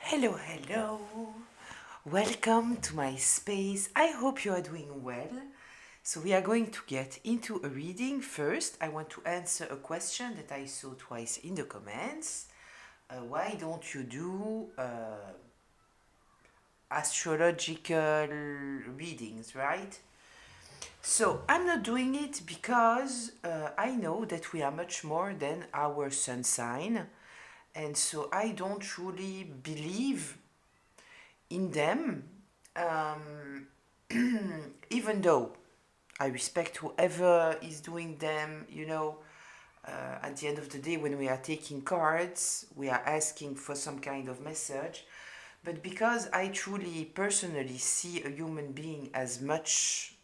Hello, hello. Welcome to my space. I hope you are doing well. So, we are going to get into a reading. First, I want to answer a question that I saw twice in the comments. Why don't you do astrological readings, right? So, I'm not doing it because I know that we are much more than our sun sign. And so, I don't truly believe in them, um, even though I respect whoever is doing them, at the end of the day, when we are taking cards, we are asking for some kind of message. But because I truly personally see a human being as much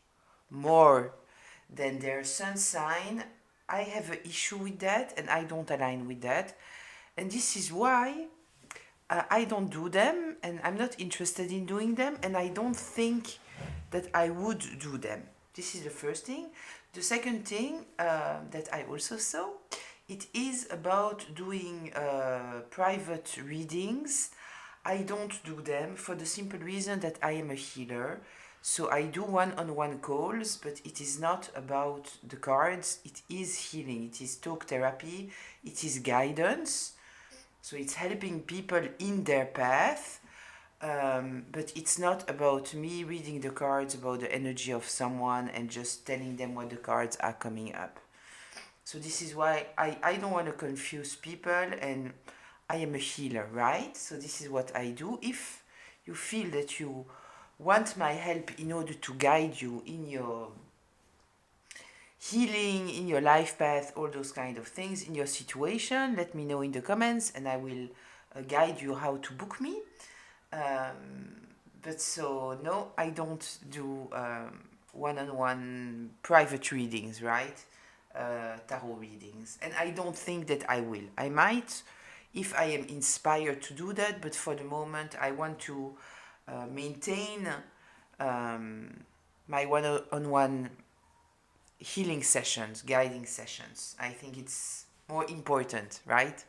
more than their sun sign, I have an issue with that and I don't align with that. And this is why I don't do them and I'm not interested in doing them and I don't think that I would do them. This is the first thing. The second thing that I also saw, it is about doing private readings. I don't do them for the simple reason that I am a healer. So I do one-on-one calls, but it is not about the cards. It is healing. It is talk therapy. It is guidance. So it's helping people in their path, but it's not about me reading the cards about the energy of someone and just telling them what the cards are coming up. So this is why I don't want to confuse people and I am a healer, right? So this is what I do. If you feel that you want my help in order to guide you in your healing, in your life path, all those kind of things, in your situation, let me know in the comments and I will guide you how to book me. But so, no, I don't do one-on-one private readings, right? Tarot readings. And I don't think that I will. I might if I am inspired to do that, but for the moment, I want to maintain my one-on-one healing sessions, guiding sessions. I think it's more important, right?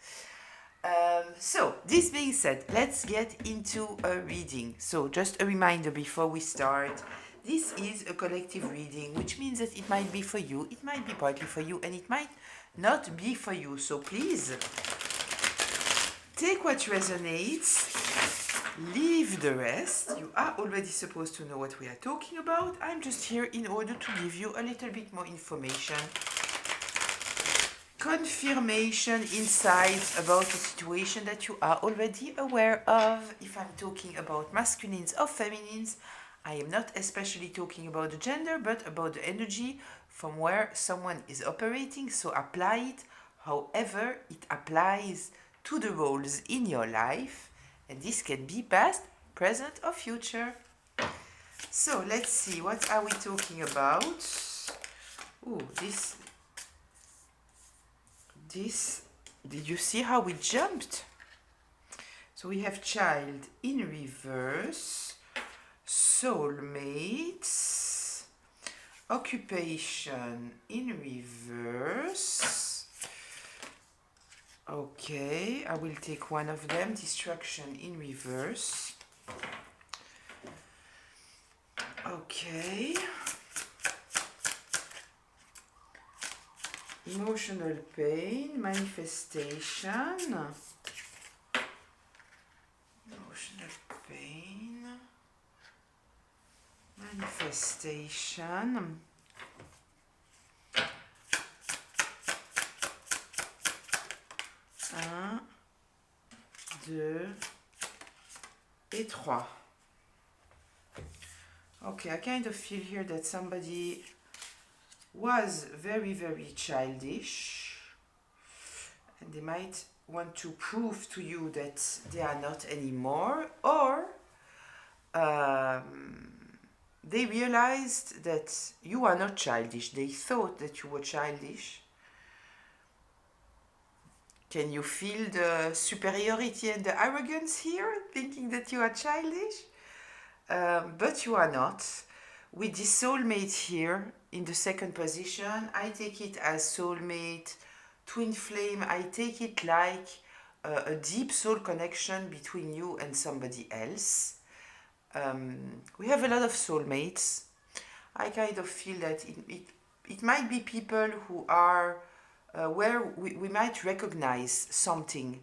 So, this being said, let's get into a reading. So, just a reminder before we start, this is a collective reading, which means that it might be for you, it might be partly for you, and it might not be for you. So, please take what resonates, leave the rest. You are already supposed to know what we are talking about. I'm just here in order to give you a little bit more information, confirmation, insights about a situation that you are already aware of. If I'm talking about masculines or feminines, I am not especially talking about the gender, but about the energy from where someone is operating. So apply it however it applies to the roles in your life. And this can be past, present, or future. So let's see, what are we talking about? Oh, this, did you see how we jumped? So we have child in reverse, soulmates, occupation in reverse. Okay, I will take one of them, destruction in reverse. Okay. Emotional pain, manifestation. Emotional pain, manifestation. Un, deux et trois. Okay, I kind of feel here that somebody was very, very childish and they might want to prove to you that they are not anymore, or they realized that you are not childish. They thought that you were childish. Can you feel the superiority and the arrogance here, thinking that you are childish? But you are not. With this soulmate here in the second position, I take it as soulmate, twin flame. I take it like a deep soul connection between you and somebody else. We have a lot of soulmates. I kind of feel that it might be people who are where we might recognize something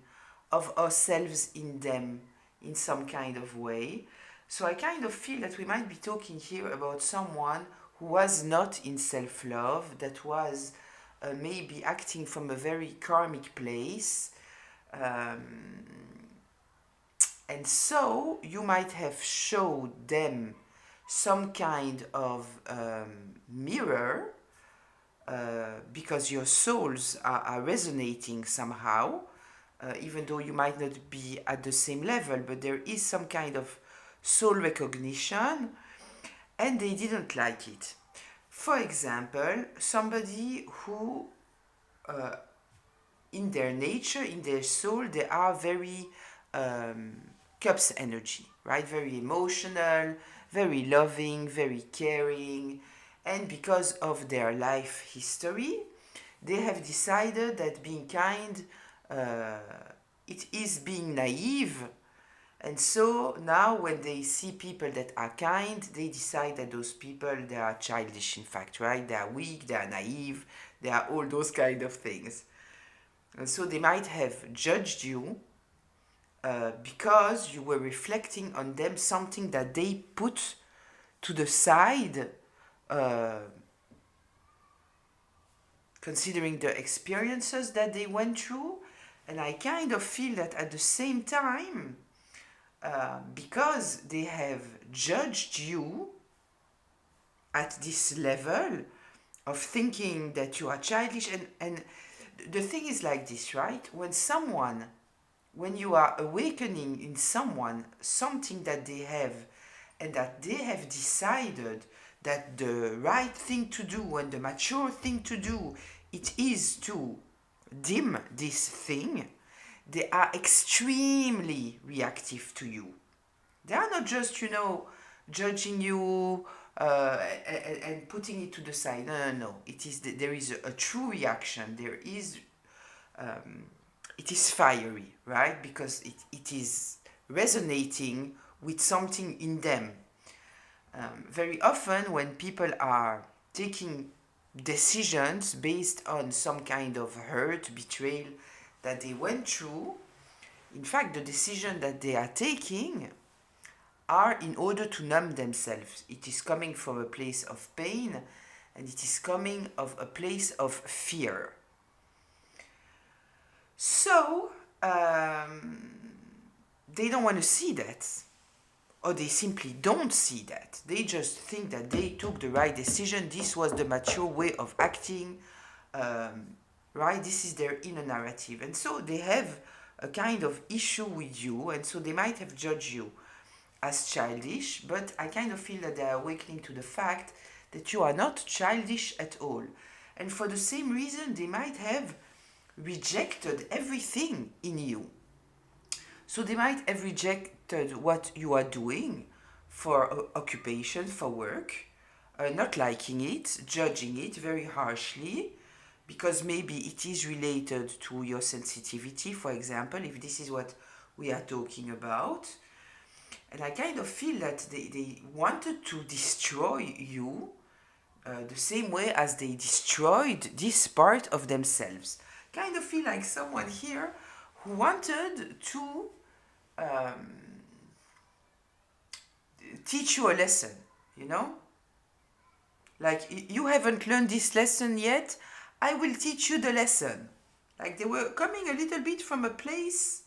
of ourselves in them in some kind of way. So I kind of feel that we might be talking here about someone who was not in self love, that was maybe acting from a very karmic place. Um, and so you might have showed them some kind of mirror because your souls are resonating somehow, even though you might not be at the same level, but there is some kind of soul recognition, and they didn't like it. For example, somebody who, uh, in their nature, in their soul, they are very um, cups energy, right? Very emotional, very loving, very caring, and because of their life history, they have decided that being kind, uh, it is being naive. And so now when they see people that are kind, they decide that those people, they are childish, in fact, right? They are weak, they are naive, they are all those kind of things. And so they might have judged you because you were reflecting on them something that they put to the side, uh, considering the experiences that they went through. And I kind of feel that at the same time, because they have judged you at this level of thinking that you are childish, and the thing is like this, right? When you are awakening in someone something that they have, and that they have decided that the right thing to do and the mature thing to do, it is to dim this thing, they are extremely reactive to you. They are not just, judging you and putting it to the side. No, no, no. There is a true reaction. It is fiery, right? Because it is resonating with something in them. Very often, when people are taking decisions based on some kind of hurt, betrayal that they went through, in fact, the decision that they are taking are in order to numb themselves. It is coming from a place of pain, and it is coming of a place of fear. So, they don't want to see that, or they simply don't see that. They just think that they took the right decision. This was the mature way of acting, right? This is their inner narrative. And so they have a kind of issue with you, and so they might have judged you as childish, but I kind of feel that they are awakening to the fact that you are not childish at all. And for the same reason, they might have rejected everything in you. So they might have rejected what you are doing for occupation, for work, not liking it, judging it very harshly, because maybe it is related to your sensitivity, for example, if this is what we are talking about. And I kind of feel that they wanted to destroy you the same way as they destroyed this part of themselves. Kind of feel like someone here who wanted to um, teach you a lesson, you know? Like, you haven't learned this lesson yet, I will teach you the lesson. Like, they were coming a little bit from a place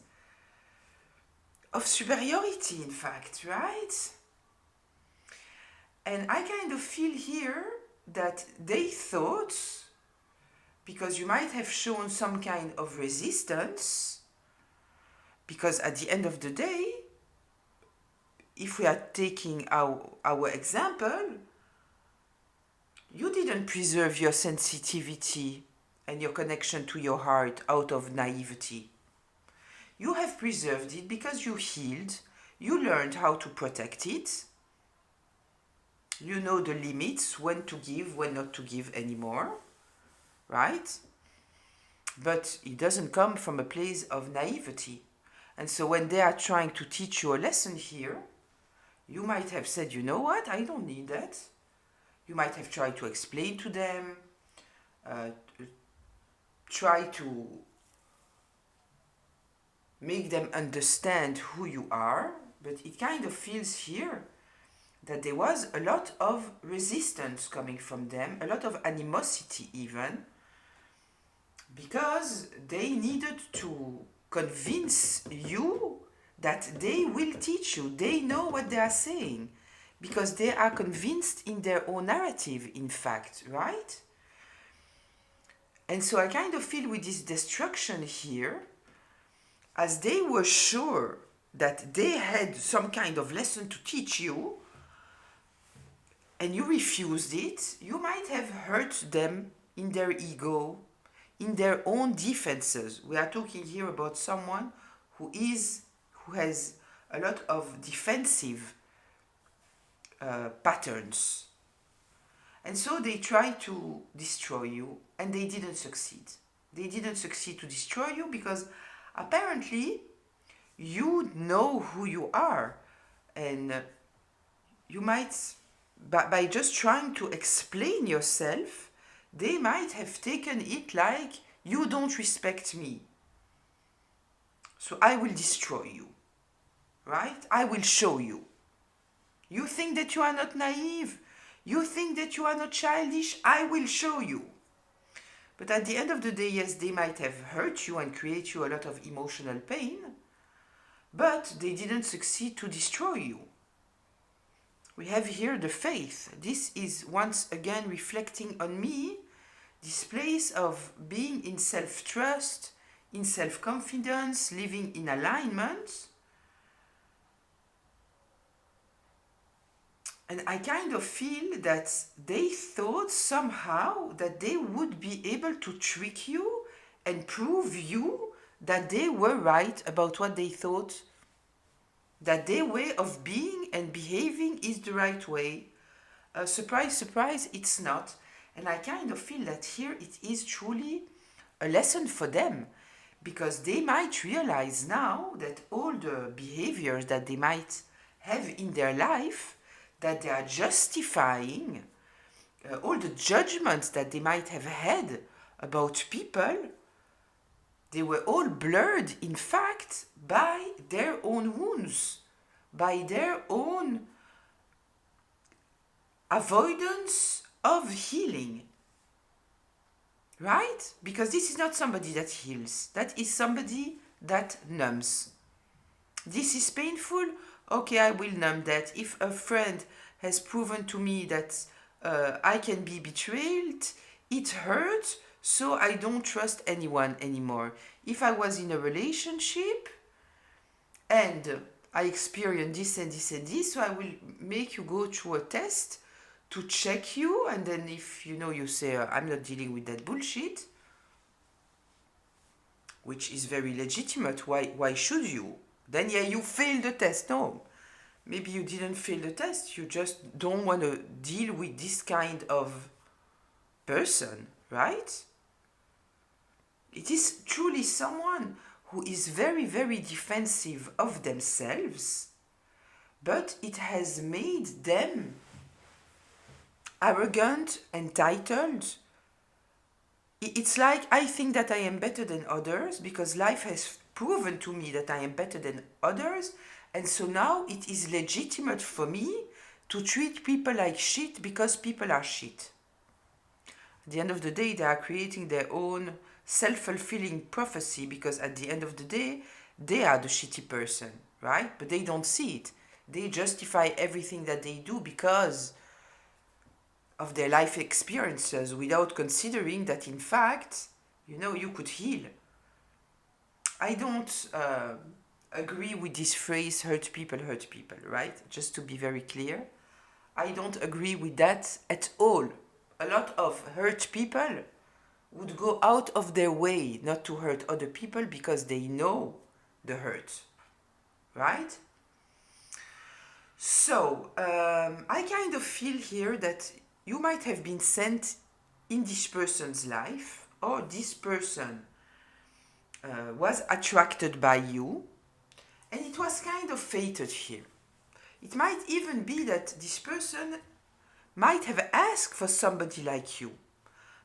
of superiority, in fact, right? And I kind of feel here that they thought, because you might have shown some kind of resistance, because at the end of the day, if we are taking our example, you didn't preserve your sensitivity and your connection to your heart out of naivety. You have preserved it because you healed, you learned how to protect it, you know the limits, when to give, when not to give anymore, right? but it doesn't come from a place of naivety. And so when they are trying to teach you a lesson here, you might have said, you know what, I don't need that. You might have tried to explain to them, uh, try to make them understand who you are, but it kind of feels here that there was a lot of resistance coming from them, a lot of animosity even, because they needed to convince you that they will teach you. They know what they are saying because they are convinced in their own narrative, in fact, right? And so I kind of feel with this destruction here, as they were sure that they had some kind of lesson to teach you, and you refused it, you might have hurt them in their ego, in their own defenses. We are talking here about someone who has a lot of defensive patterns. And so they tried to destroy you, and they didn't succeed. They didn't succeed to destroy you because apparently you know who you are, and you might, by just trying to explain yourself, they might have taken it like, you don't respect me, so I will destroy you, right? I will show you. You think that you are not naive, you think that you are not childish, I will show you. But at the end of the day, yes, they might have hurt you and create you a lot of emotional pain, but they didn't succeed to destroy you. We have here the faith. This is once again reflecting on me, this place of being in self-trust, in self-confidence, living in alignment. And I kind of feel that they thought somehow that they would be able to trick you and prove you that they were right about what they thought, that their way of being and behaving is the right way. Surprise, surprise, it's not. And I kind of feel that here it is truly a lesson for them, because they might realize now that all the behaviors that they might have in their life, that they are justifying, all the judgments that they might have had about people, they were all blurred, in fact, by their own wounds, by their own avoidance of healing. Right? Because this is not somebody that heals. That is somebody that numbs. This is painful. Okay, I will numb that. If a friend has proven to me that I can be betrayed, it hurts, so I don't trust anyone anymore. If I was in a relationship and I experienced this and this and this, so I will make you go through a test to check you, and then if you say, I'm not dealing with that bullshit, which is very legitimate, why should you? Then you failed the test. No, maybe you didn't fail the test, you just don't want to deal with this kind of person, right? It is truly someone who is very, very defensive of themselves, but it has made them arrogant, entitled. It's like, I think that I am better than others because life has proven to me that I am better than others, and so now it is legitimate for me to treat people like shit because people are shit. At the end of the day, they are creating their own self-fulfilling prophecy, because at the end of the day, they are the shitty person, right? But they don't see it. They justify everything that they do because of their life experiences without considering that, in fact, you could heal. I don't agree with this phrase, hurt people, right? Just to be very clear. I don't agree with that at all. A lot of hurt people would go out of their way not to hurt other people because they know the hurt, right? So, I kind of feel here that you might have been sent in this person's life, or this person was attracted by you, and it was kind of fated here. It might even be that this person might have asked for somebody like you,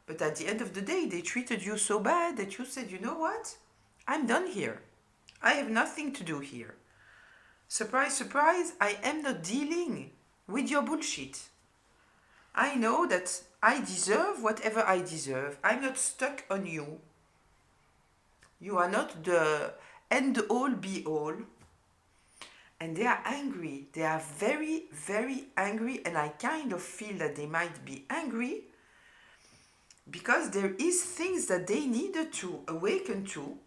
but at the end of the day, they treated you so bad that you said, you know what? I'm done here. I have nothing to do here. Surprise, surprise, I am not dealing with your bullshit. I know that I deserve whatever I deserve. I'm not stuck on you. You are not the end all be all. And they are angry. They are very, very angry. And I kind of feel that they might be angry because there is things that they needed to awaken to,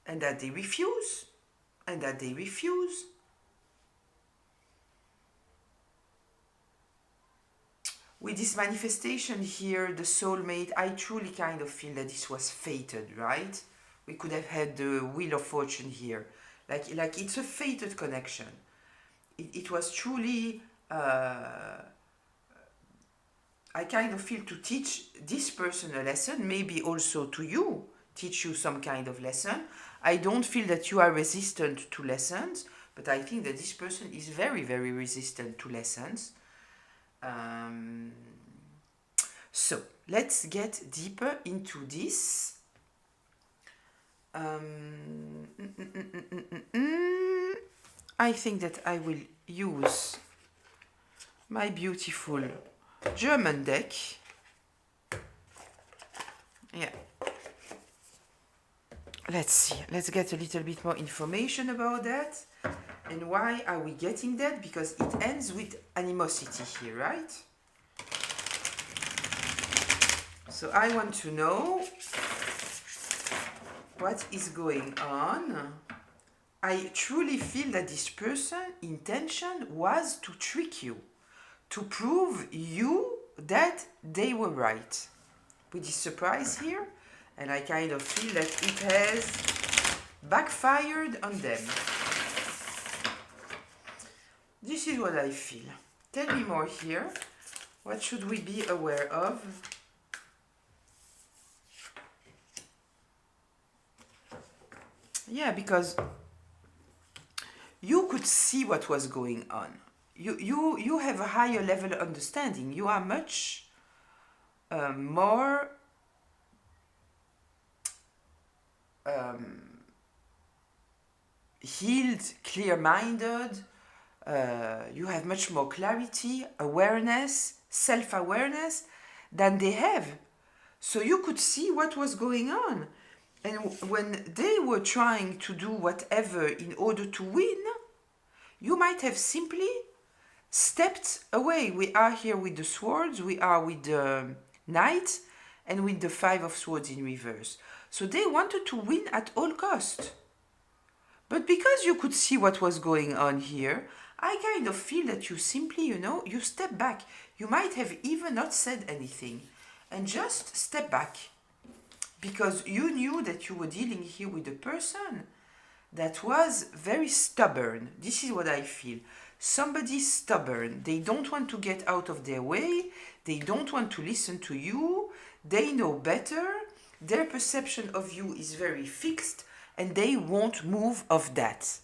and that they refuse. And that they refuse. With this manifestation here, the soulmate, I truly kind of feel that this was fated, right? We could have had the Wheel of Fortune here. Like it's a fated connection. It was truly, I kind of feel to teach this person a lesson, maybe also to you, teach you some kind of lesson. I don't feel that you are resistant to lessons, but I think that this person is very, very resistant to lessons. So let's get deeper into this. I think that I will use my beautiful German deck. Yeah. Let's see. Let's get a little bit more information about that. And why are we getting that? Because it ends with animosity here, right? So I want to know what is going on. I truly feel that this person's intention was to trick you, to prove you that they were right. With this surprise here, and I kind of feel that it has backfired on them. This is what I feel. Tell me more here. What should we be aware of? Yeah, because you could see what was going on. You have a higher level of understanding. You are much more healed, clear-minded. You have much more clarity, awareness, self-awareness than they have. So you could see what was going on. And when they were trying to do whatever in order to win, you might have simply stepped away. We are here with the swords, we are with the knight, and with the 5 of swords in reverse. So they wanted to win at all cost. But because you could see what was going on here, I kind of feel that you simply, you step back. You might have even not said anything and just step back. Because you knew that you were dealing here with a person that was very stubborn. This is what I feel. Somebody stubborn. They don't want to get out of their way. They don't want to listen to you. They know better. Their perception of you is very fixed, and they won't move of that.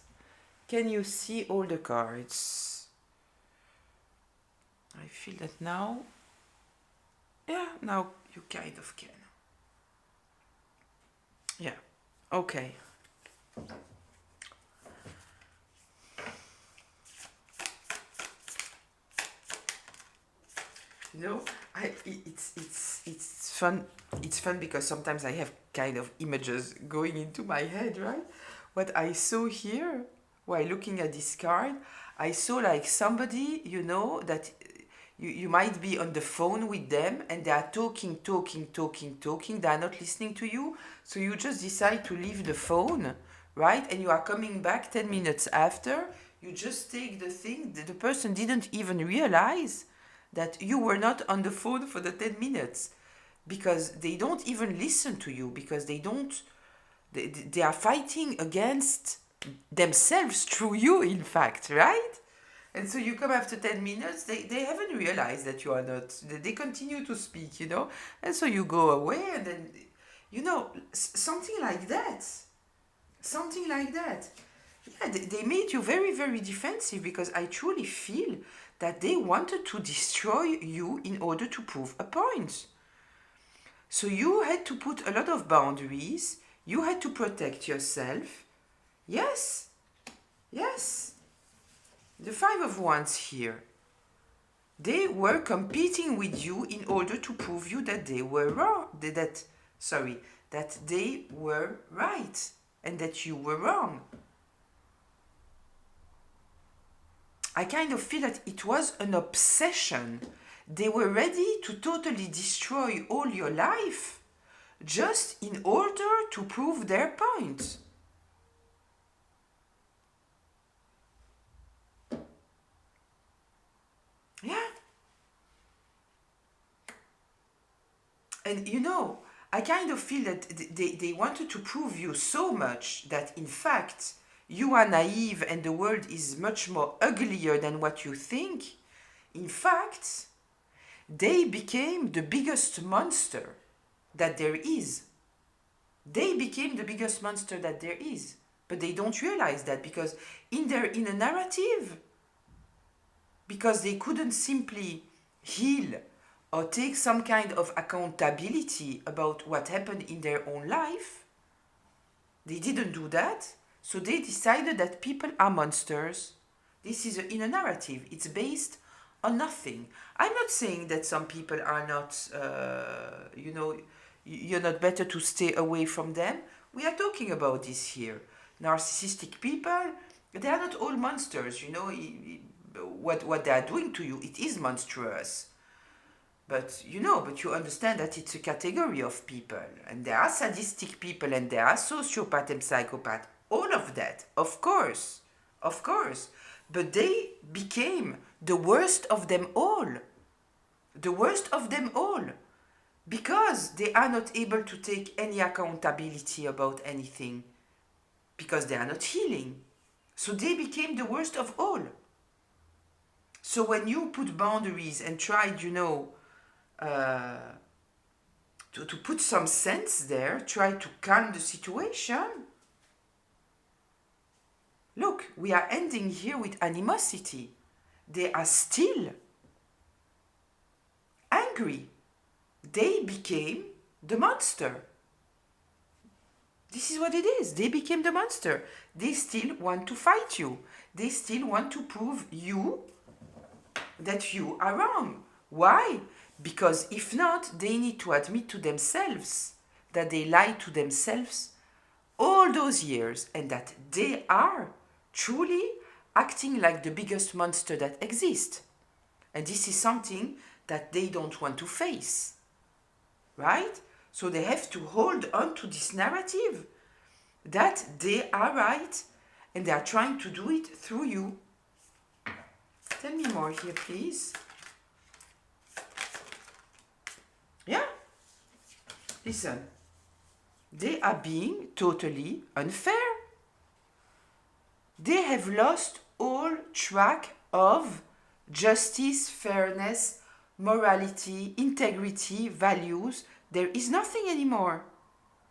Can you see all the cards? I feel that now, yeah, now you kind of can. Yeah, okay. It's fun. It's fun because sometimes I have kind of images going into my head, right? What I saw here while looking at this card, I saw like somebody, that you might be on the phone with them and they are talking. They are not listening to you. So you just decide to leave the phone, right? And you are coming back 10 minutes after. You just take the thing. The person didn't even realize that you were not on the phone for the 10 minutes because they don't even listen to you, because they are fighting against themselves through you, in fact, right? And so you come after 10 minutes, they haven't realized that you are not, they continue to speak, and so you go away, and then You know, something like that. Something like that. Yeah, they made you very, very defensive because I truly feel that they wanted to destroy you in order to prove a point. So you had to put a lot of boundaries, you had to protect yourself. Yes, yes. The Five of Wands here. They were competing with you in order to prove you that they were wrong. That they were right and that you were wrong. I kind of feel that it was an obsession. They were ready to totally destroy all your life just in order to prove their point. Yeah. And you know, I kind of feel that they wanted to prove you so much that in fact you are naive and the world is much more uglier than what you think. In fact, they became the biggest monster that there is. They became the biggest monster that there is. But they don't realize that because in a narrative, because they couldn't simply heal or take some kind of accountability about what happened in their own life, they didn't do that. So they decided that people are monsters. This is in a narrative. It's based on nothing. I'm not saying that some people are not, you're not better to stay away from them. We are talking about this here. Narcissistic people, they are not all monsters. You know, what they are doing to you, it is monstrous. But you understand that it's a category of people, and there are sadistic people, and there are sociopath and psychopath. All of that, of course, of course. But they became the worst of them all. The worst of them all. Because they are not able to take any accountability about anything. Because they are not healing. So they became the worst of all. So when you put boundaries and tried, to put some sense there, try to calm the situation. Look, we are ending here with animosity. They are still angry. They became the monster. This is what it is. They became the monster. They still want to fight you. They still want to prove you that you are wrong. Why? Because if not, they need to admit to themselves that they lied to themselves all those years and that they are truly acting like the biggest monster that exists. And this is something that they don't want to face. Right? So they have to hold on to this narrative that they are right and they are trying to do it through you. Tell me more here, please. Yeah. Listen. They are being totally unfair. They have lost all track of justice, fairness, morality, integrity, values. There is nothing anymore.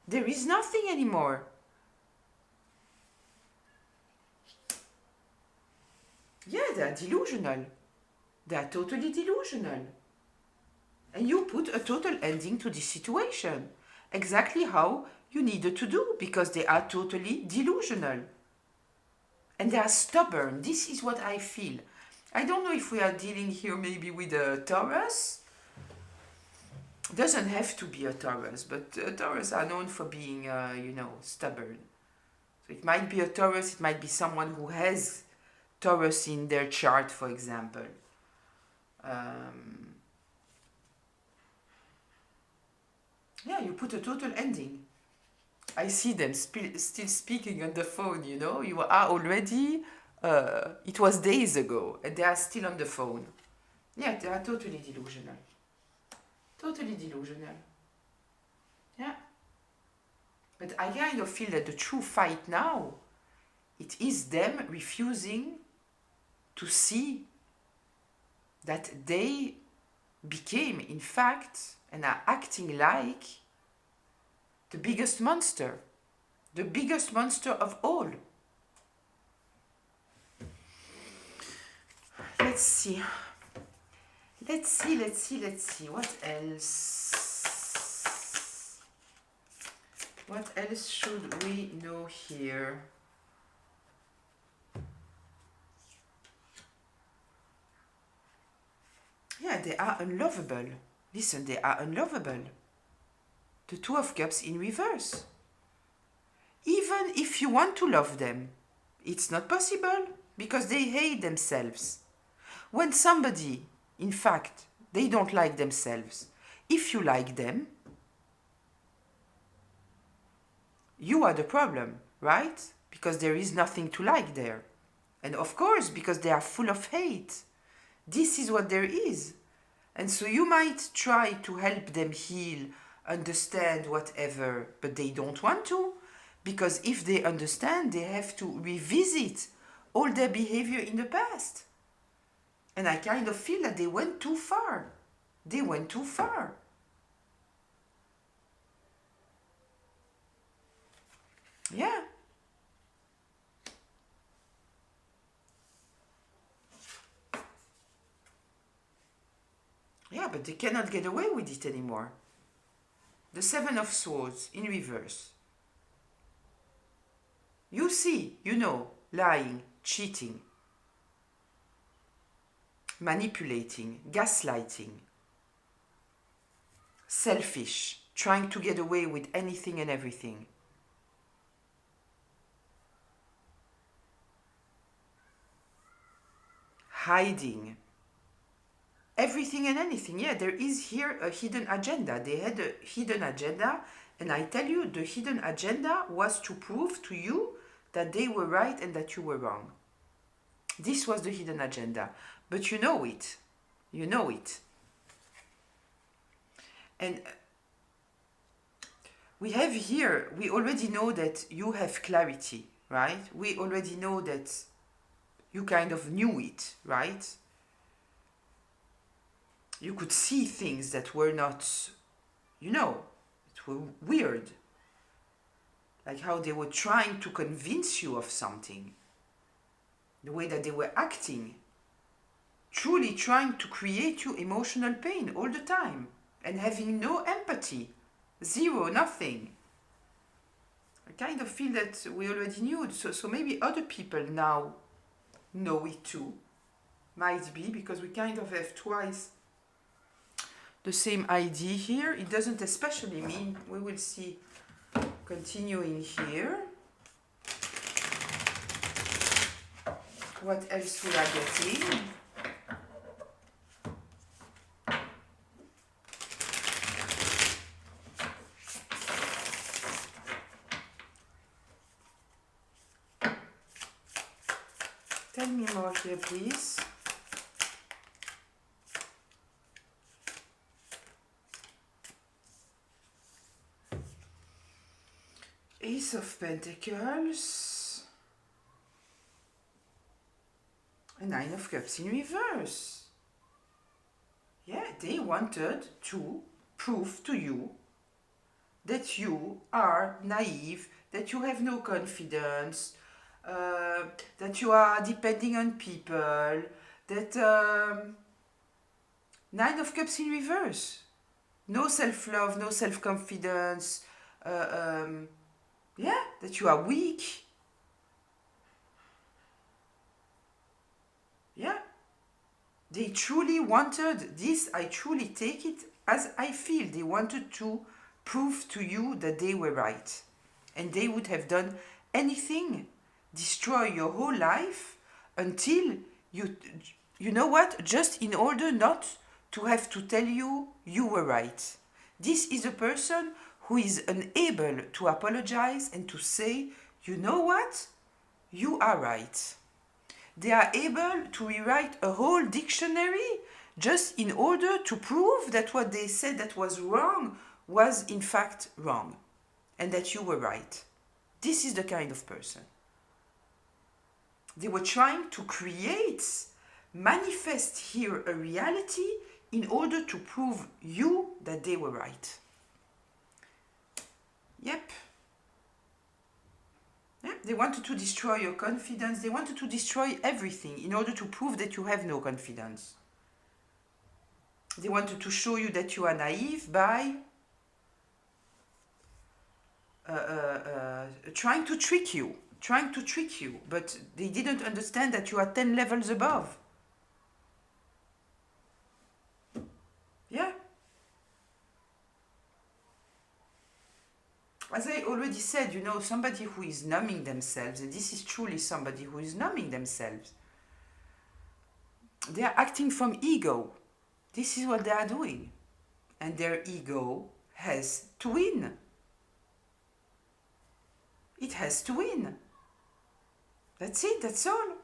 There is nothing anymore. Yeah, they are delusional. They are totally delusional. And you put a total ending to this situation. Exactly how you needed to do, because they are totally delusional. And they are stubborn. This is what I feel. I don't know if we are dealing here maybe with a Taurus. Doesn't have to be a Taurus, but Taurus are known for being, stubborn. So it might be a Taurus, it might be someone who has Taurus in their chart, for example. Yeah, you put a total ending. I see them still speaking on the phone, You are already, it was days ago, and they are still on the phone. Yeah, they are totally delusional. Totally delusional. Yeah. But I kind of feel that the true fight now, it is them refusing to see that they became, in fact, and are acting like The biggest monster. The biggest monster of all. Let's see. Let's see. What else? What else should we know here? Yeah, they are unlovable. Listen, they are unlovable. The Two of Cups in reverse. Even if you want to love them, it's not possible because they hate themselves. When somebody, in fact, they don't like themselves, if you like them, you are the problem, right? Because there is nothing to like there. And of course, because they are full of hate. This is what there is. And so you might try to help them heal, understand, whatever, but they don't want to. Because if they understand, they have to revisit all their behavior in the past. And I kind of feel that they went too far. They went too far. Yeah. Yeah, but they cannot get away with it anymore. The Seven of Swords in reverse. You see, you know, lying, cheating, manipulating, gaslighting, selfish, trying to get away with anything and everything. Hiding. Everything and anything. Yeah, there is here a hidden agenda. They had a hidden agenda, and I tell you, the hidden agenda was to prove to you that they were right and that you were wrong. This was the hidden agenda. But you know it. You know it. And we have here, we already know that you have clarity, right? We already know that you kind of knew it, right? You could see things that were not, you know, it were weird. Like how they were trying to convince you of something. The way that they were acting. Truly trying to create you emotional pain all the time. And having no empathy. Zero, nothing. I kind of feel that we already knew. So maybe other people now know it too. Might be, because we kind of have twice the same idea here. It doesn't especially mean, we will see continuing here. What else we are getting? Tell me more here, please. Ace of Pentacles. A Nine of Cups in reverse. Yeah, they wanted to prove to you that you are naive, that you have no confidence, that you are depending on people, that Nine of Cups in reverse. No self-love, no self-confidence, yeah, that you are weak. Yeah. They truly wanted this, I truly take it as I feel. They wanted to prove to you that they were right. And they would have done anything, destroy your whole life until you know what, just in order not to have to tell you you were right. This is a person who is unable to apologize and to say, you know what, you are right. They are able to rewrite a whole dictionary just in order to prove that what they said that was wrong was in fact wrong and that you were right. This is the kind of person. They were trying to create, manifest here a reality in order to prove you that they were right. Yep. Yeah, they wanted to destroy your confidence. They wanted to destroy everything in order to prove that you have no confidence. They wanted to show you that you are naive by trying to trick you. But they didn't understand that you are 10 levels above. Yeah. As I already said, you know, somebody who is numbing themselves, and this is truly somebody who is numbing themselves, they are acting from ego. This is what they are doing. And their ego has to win. It has to win. That's it, that's all.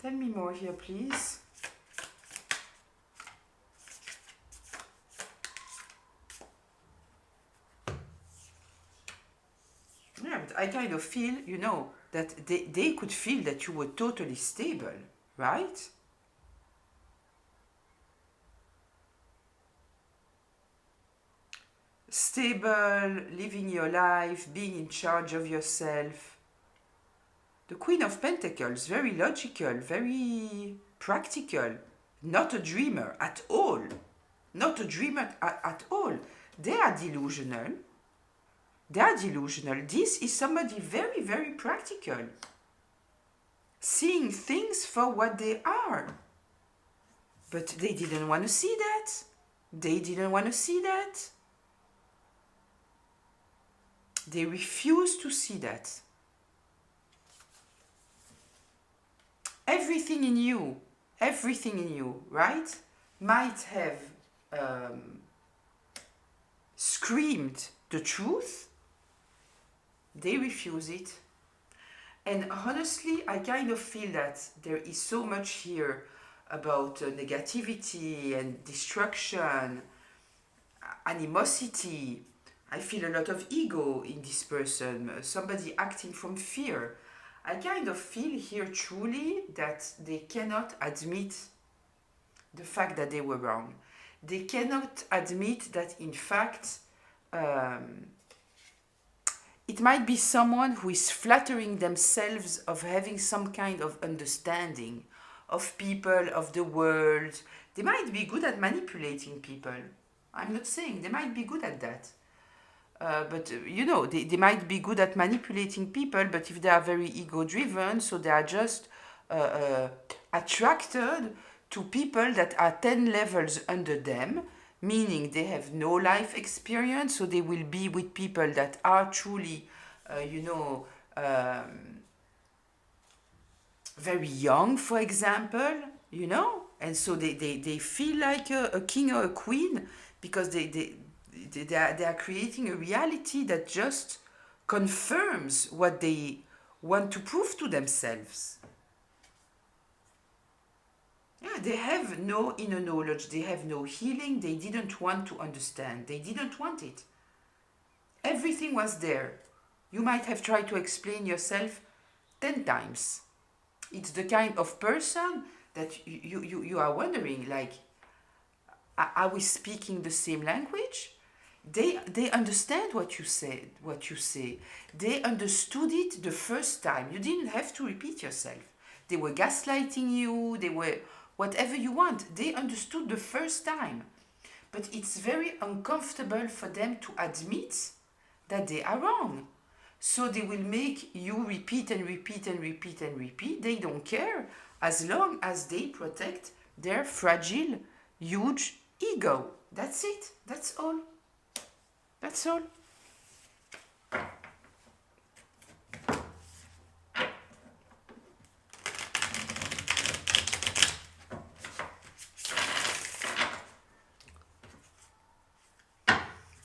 Tell me more here, please. Yeah, but I kind of feel, you know, that they could feel that you were totally stable, right? Stable, living your life, being in charge of yourself. The Queen of Pentacles, very logical, very practical, not a dreamer at all. Not a dreamer at all. They are delusional. They are delusional. This is somebody very, very practical. Seeing things for what they are. But they didn't want to see that. They didn't want to see that. They refused to see that. Everything in you, right, might have screamed the truth. They refuse it. And honestly, I kind of feel that there is so much here about negativity and destruction, animosity. I feel a lot of ego in this person, somebody acting from fear. I kind of feel here truly that they cannot admit the fact that they were wrong. They cannot admit that, in fact, it might be someone who is flattering themselves of having some kind of understanding of people, of the world. They might be good at manipulating people. I'm not saying they might be good at that. But you know, they might be good at manipulating people, but if they are very ego driven, so they are just attracted to people that are 10 levels under them, meaning they have no life experience, so they will be with people that are truly, you know, very young, for example, you know, and so they feel like a king or a queen because they are creating a reality that just confirms what they want to prove to themselves. Yeah, they have no inner knowledge, they have no healing, they didn't want to understand, they didn't want it. Everything was there. You might have tried to explain yourself 10 times. It's the kind of person that you are wondering, like, are we speaking the same language? They understand what you say. They understood it the first time. You didn't have to repeat yourself. They were gaslighting you, they were whatever you want. They understood the first time. But it's very uncomfortable for them to admit that they are wrong. So they will make you repeat and repeat and repeat and repeat. They don't care as long as they protect their fragile, huge ego. That's it. That's all. That's all.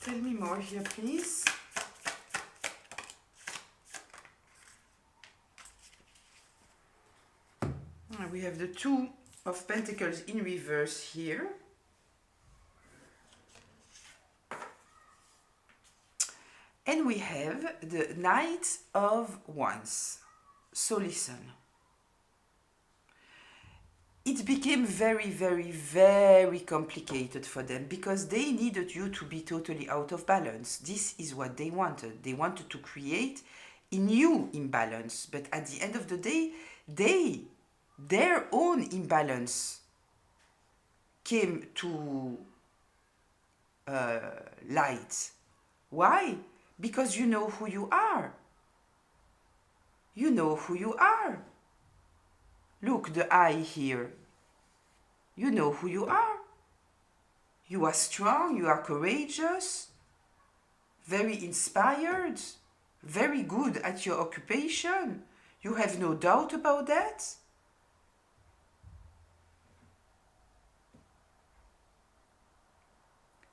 Tell me more here, please. We have the Two of Pentacles in reverse here. And we have the Knight of Wands. So listen. it became very, very, very complicated for them because they needed you to be totally out of balance. This is what they wanted. They wanted to create a new imbalance, but at the end of the day, their own imbalance came to light. Why? Because you know who you are. You know who you are. Look, the eye here. You know who you are. You are strong, you are courageous, very inspired, very good at your occupation. You have no doubt about that.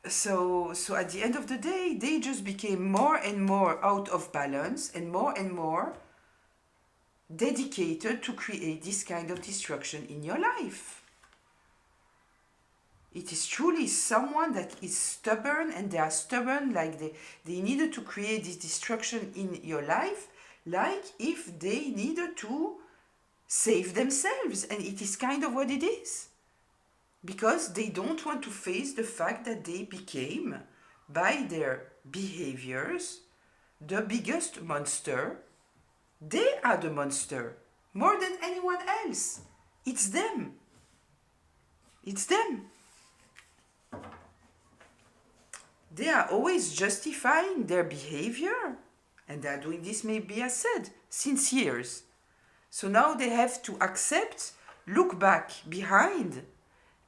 So at the end of the day, they just became more and more out of balance and more dedicated to create this kind of destruction in your life. It is truly someone that is stubborn, and they are stubborn like they needed to create this destruction in your life, like if they needed to save themselves. And it is kind of what it is. Because they don't want to face the fact that they became, by their behaviors, the biggest monster. They are the monster, more than anyone else. It's them. It's them. They are always justifying their behavior, and they are doing this, maybe I said, since years. So now they have to accept, look back behind,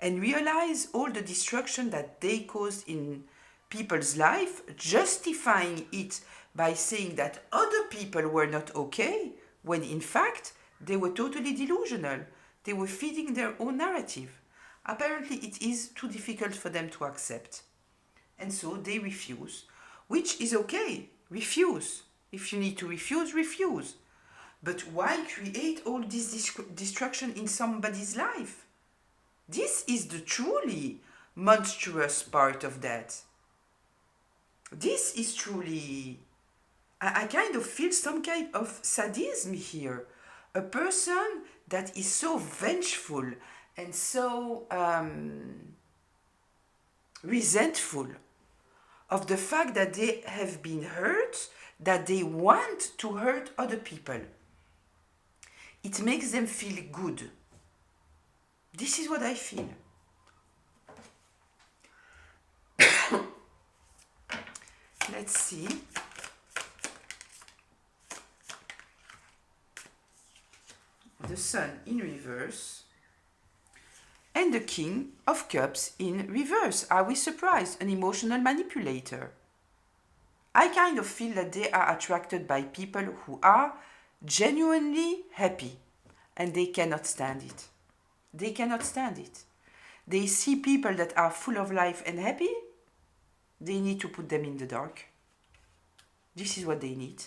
and realize all the destruction that they caused in people's life, justifying it by saying that other people were not okay, when in fact they were totally delusional. They were feeding their own narrative. Apparently it is too difficult for them to accept. And so they refuse, which is okay. Refuse. If you need to refuse, refuse. But why create all this destruction in somebody's life? This is the truly monstrous part of that. This is truly... I kind of feel some kind of sadism here. A person that is so vengeful and so resentful of the fact that they have been hurt, that they want to hurt other people. It makes them feel good. This is what I feel. Let's see. The Sun in reverse and the King of Cups in reverse. Are we surprised? An emotional manipulator. I kind of feel that they are attracted by people who are genuinely happy, and they cannot stand it. They cannot stand it. They see people that are full of life and happy, they need to put them in the dark. This is what they need.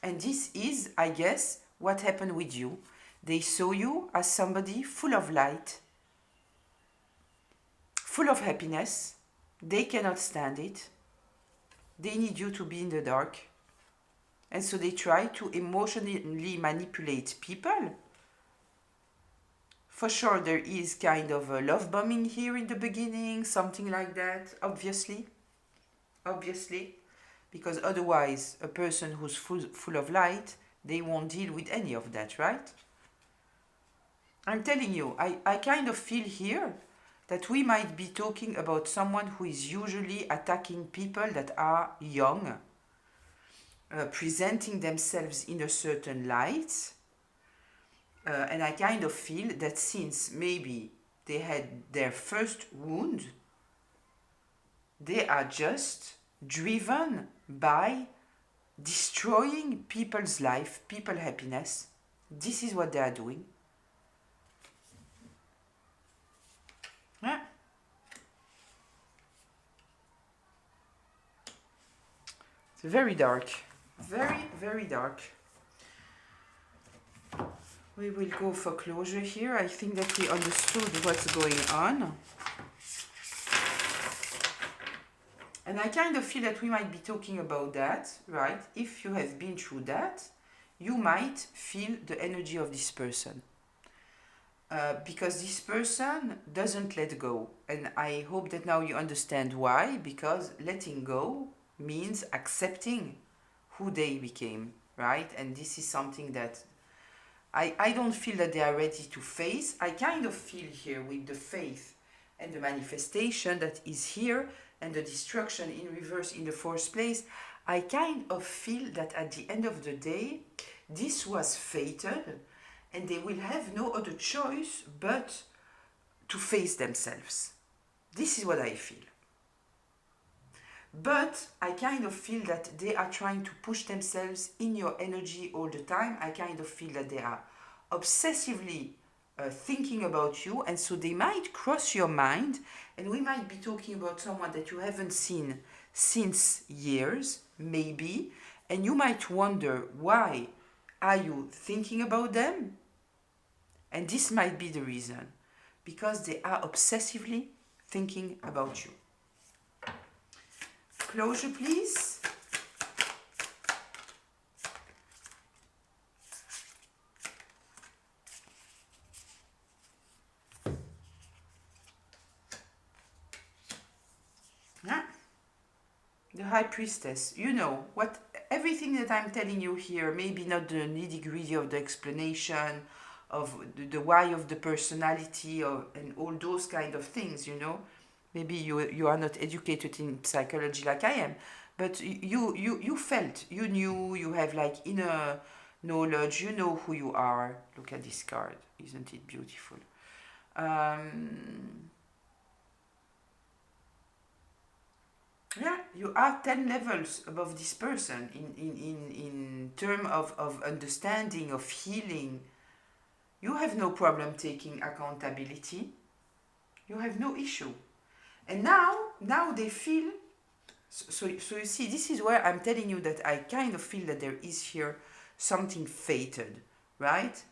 And this is, I guess, what happened with you. They saw you as somebody full of light, full of happiness. They cannot stand it. They need you to be in the dark. And so they try to emotionally manipulate people. For sure, there is kind of a love bombing here in the beginning, something like that, obviously. Obviously. Because otherwise, a person who's full of light, they won't deal with any of that, right? I'm telling you, I kind of feel here that we might be talking about someone who is usually attacking people that are young, presenting themselves in a certain light. And I kind of feel that since maybe they had their first wound, they are just driven by destroying people's life, people's happiness. This is what they are doing. Yeah. It's very dark. Very, very dark. We will go for closure here. I think that we understood what's going on. And I kind of feel that we might be talking about that, right? If you have been through that, you might feel the energy of this person. because this person doesn't let go. And I hope that now you understand why, because letting go means accepting who they became, right? And this is something that I don't feel that they are ready to face. I kind of feel here with the faith and the manifestation that is here and the destruction in reverse in the first place. I kind of feel that at the end of the day, this was fated and they will have no other choice but to face themselves. This is what I feel. But I kind of feel that they are trying to push themselves in your energy all the time. I kind of feel that they are obsessively thinking about you, and so they might cross your mind, and we might be talking about someone that you haven't seen since years, maybe, and you might wonder why are you thinking about them? And this might be the reason, because they are obsessively thinking about you. Closure, please. Yeah. The High Priestess. You know, what everything that I'm telling you here, maybe not the nitty-gritty of the explanation, of the why of the personality, and all those kind of things, you know. Maybe you are not educated in psychology like I am, but you felt, you knew, you have like inner knowledge, you know who you are. Look at this card, isn't it beautiful? Yeah, you are 10 levels above this person in term of understanding, of healing. You have no problem taking accountability. You have no issue. And now they feel, so you see, this is where I'm telling you that I kind of feel that there is here something fated, right?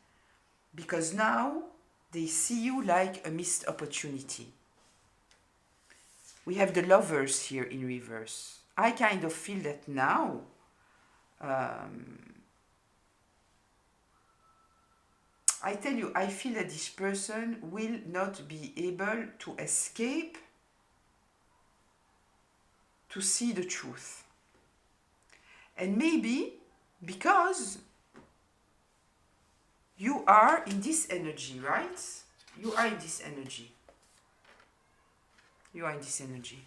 Because now they see you like a missed opportunity. We have the Lovers here in reverse. I kind of feel that now I tell you, I feel that this person will not be able to escape to see the truth. And maybe because you are in this energy, right? You are in this energy. You are in this energy.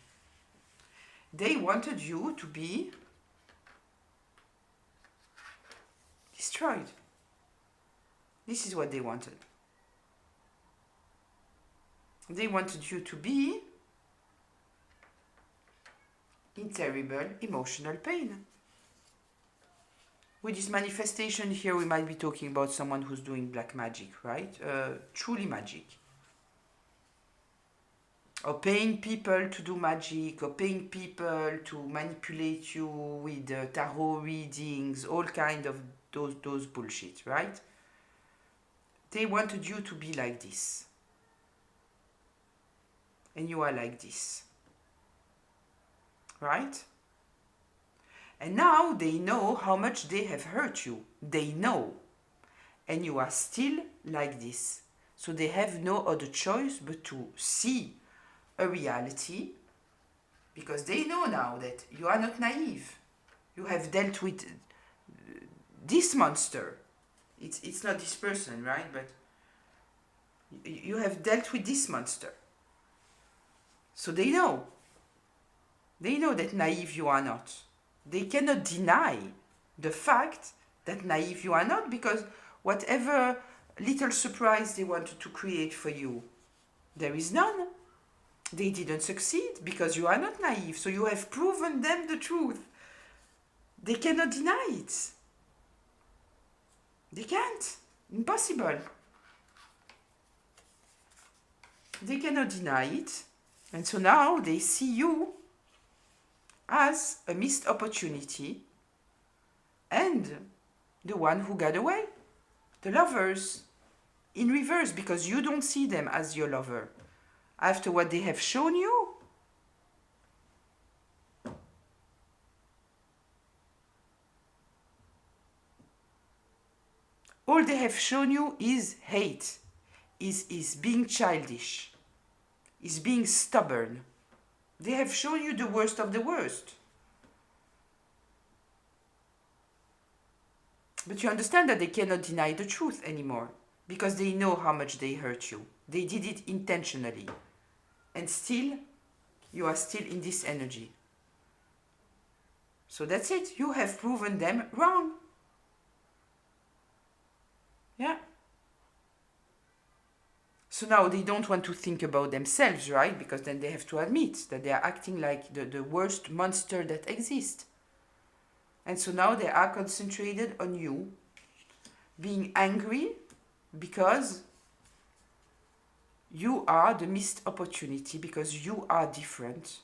They wanted you to be destroyed. This is what they wanted. They wanted you to be in terrible emotional pain. With this manifestation here, we might be talking about someone who's doing black magic, right? Truly magic. Or paying people to do magic, or paying people to manipulate you with tarot readings, all kind of those bullshit, right? They wanted you to be like this. And you are like this. Right? And now they know how much they have hurt you. They know. And you are still like this. So they have no other choice but to see a reality, because they know now that you are not naive. You have dealt with this monster. It's not this person, right? But you have dealt with this monster. So they know. They know that naive you are not. They cannot deny the fact that naive you are not, because whatever little surprise they wanted to create for you, there is none. They didn't succeed because you are not naive. So you have proven them the truth. They cannot deny it. They can't. Impossible. They cannot deny it. And so now they see you as a missed opportunity and the one who got away. The Lovers in reverse, because you don't see them as your lover. After what they have shown you, all they have shown you is hate. is being childish, is being stubborn. They have shown you the worst of the worst. But you understand that they cannot deny the truth anymore because they know how much they hurt you. They did it intentionally. And still, you are still in this energy. So that's it. You have proven them wrong. Yeah. So now they don't want to think about themselves, right? Because then they have to admit that they are acting like the worst monster that exists. And so now they are concentrated on you, being angry because you are the missed opportunity, because you are different,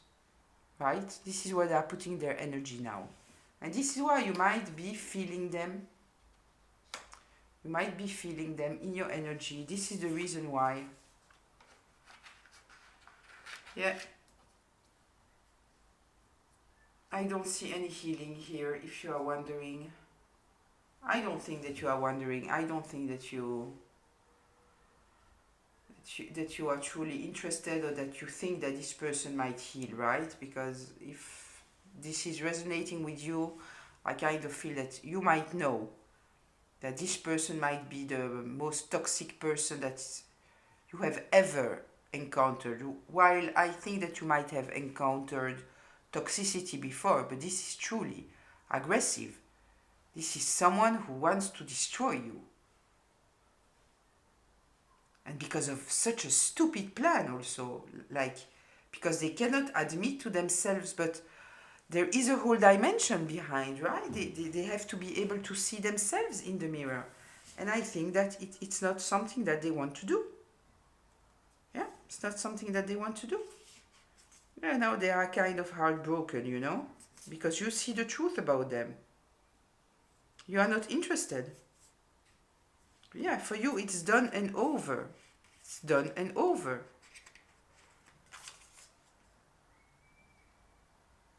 right? This is where they are putting their energy now. And this is why you might be feeling them. You might be feeling them in your energy. This is the reason why. Yeah. I don't see any healing here, if you are wondering. I don't think that you are wondering. I don't think that you are truly interested, or that you think that this person might heal, right? Because if this is resonating with you, I kind of feel that you might know that this person might be the most toxic person that you have ever encountered. While I think that you might have encountered toxicity before, but this is truly aggressive. This is someone who wants to destroy you. And because of such a stupid plan also, like, because they cannot admit to themselves, but there is a whole dimension behind, right? They have to be able to see themselves in the mirror. And I think that it's not something that they want to do. Yeah, it's not something that they want to do. Yeah, now they are kind of heartbroken, you know, because you see the truth about them. You are not interested. Yeah, for you it's done and over. It's done and over.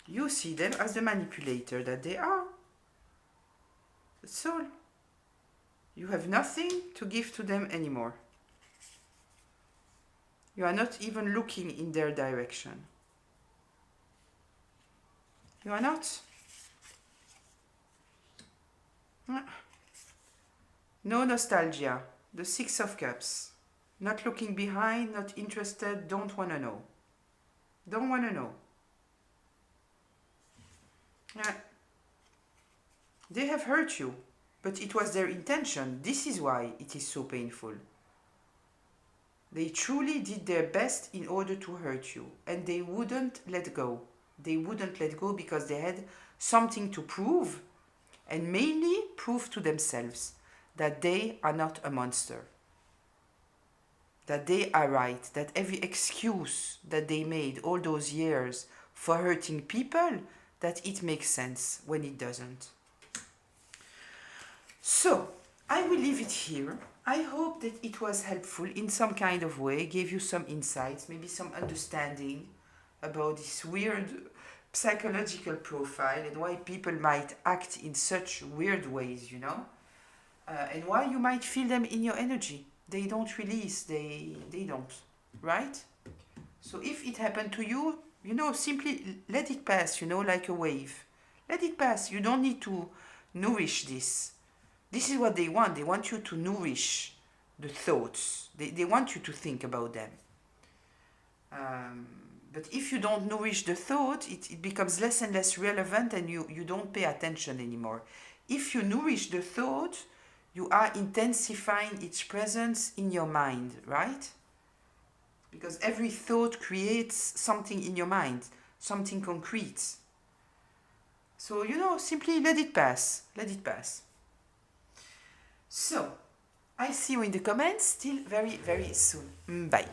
You see them as the manipulator that they are. That's all. You have nothing to give to them anymore. You are not even looking in their direction. You are not. No nostalgia. The Six of Cups. Not looking behind, not interested, don't want to know. Don't want to know. Yeah. They have hurt you, but it was their intention. This is why it is so painful. They truly did their best in order to hurt you, and they wouldn't let go. They wouldn't let go because they had something to prove, and mainly prove to themselves that they are not a monster. That they are right, that every excuse that they made all those years for hurting people, that it makes sense when it doesn't. So, I will leave it here. I hope that it was helpful in some kind of way, gave you some insights, maybe some understanding about this weird psychological profile and why people might act in such weird ways, you know, and why you might feel them in your energy. They don't release, they don't, right? So if it happened to you, you know, simply let it pass, you know, like a wave. Let it pass. You don't need to nourish this. This is what they want. They want you to nourish the thoughts. They want you to think about them. But if you don't nourish the thought, it becomes less and less relevant, and you don't pay attention anymore. If you nourish the thought, you are intensifying its presence in your mind, right? Because every thought creates something in your mind, something concrete. So, you know, simply let it pass. Let it pass. So, I see you in the comments still very, very soon. Bye.